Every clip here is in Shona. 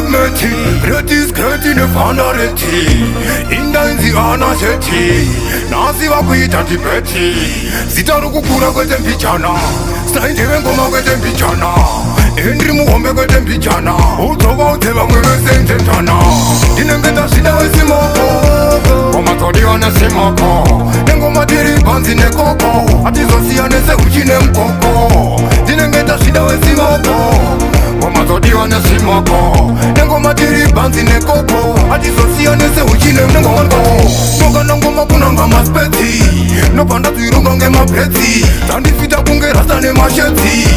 meti Gratis kretine fanareti Indainzi anasheti Nasi wakuita tibeti Zitaru kukura kwete mpichana Staintewe ngoma kwete mpichana Endri muhombe kwete mpichana Utoba uteba mweweze mtetana Dinengeta shida wesimoko Omatori wane simoko Nengoma diri banzi nekoko Atizosiane se uchine mkoko Dinengeta shida wesimoko Omatori wane simoko Nengoma diri banzi nekoko Atizosiane se uchine mkoko Noga nangoma kunanga maspeti Nopanda tuirunga nge mapleti Tandifita kunge rasta ne masheti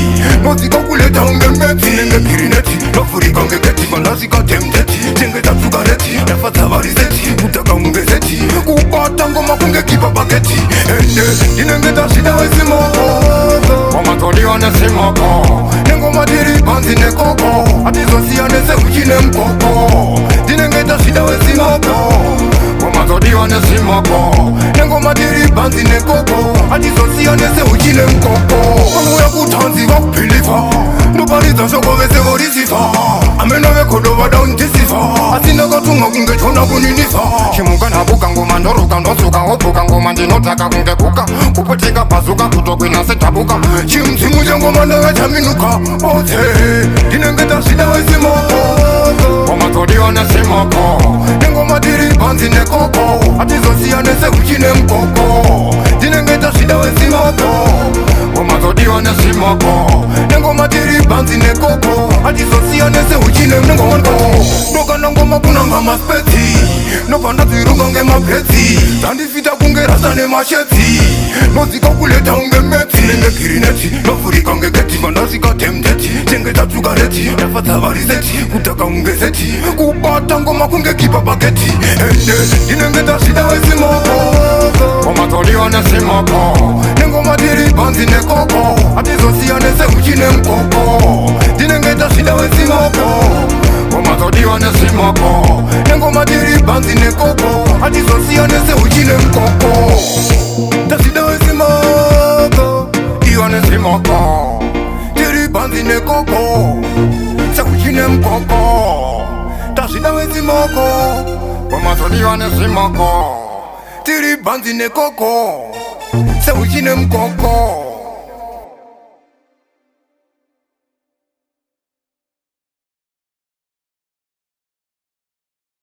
Nozika kuleta unge meti Nenge pirineti, nofurika unge keti Bandazika temteti, chenge tatsugareti Nafata varizeti, utaka unge zeti Kupata ngoma kunge kipa bageti Ende, dinenge tashida we simoko Omatori wane simoko Nengoma diri banzi nekoko Atizosiane se uchine mkoko Dinenge tashida we simoko Omatori wane simoko Nengoma diri banzi nekoko Atizosiane se uchine mkoko Wangu ya kutanzi wakupilifa Nobariza shoko vese vorisifa Amena vekodo vada untisifa Asina katunga kunge chona kuninifa Shimuka nabuka ngoma ndoroka ndosuka Opuka ngoma ndinotaka kunge kuka Kupotika bazuka kutokwina setabuka Chimsimu changoma ndaga chaminuka Ote dinengeta shida we simoko Omatori wane simoko Nengoma diri banzi nekoko Atizosiane se uchine mkoko Dinengeta shida we simoko Omatori wane simoko Nengoma diri banzi nekoko Atizosiane se uchine mkoko Noga nangoma kunanga maspeti Nopanda tuirunga nge mapleti Tandifita kunge rasta ne masheti Nozika kuleta unge meti Nenge kirineti, nofurika unge keti Bandazika temteti, chenge tatsugareti Nafata varizeti, utaka unge zeti Kupata ngoma kunge kipa bageti Ende, dinenge tashida we simoko Omatori wane simoko Nengoma diri banzi nekoko Atizosiane se uchine mkoko Dinenge tashida we simoko Omatori wane simoko Nengoma diri banzi nekoko Atizosiane se uchine mkoko Tashida we simoko Iwane simoko Diri banzi nekoko Se uchine mkoko Tashida we simoko Omatori wane simoko Diri banzi nekoko Se uchine mkoko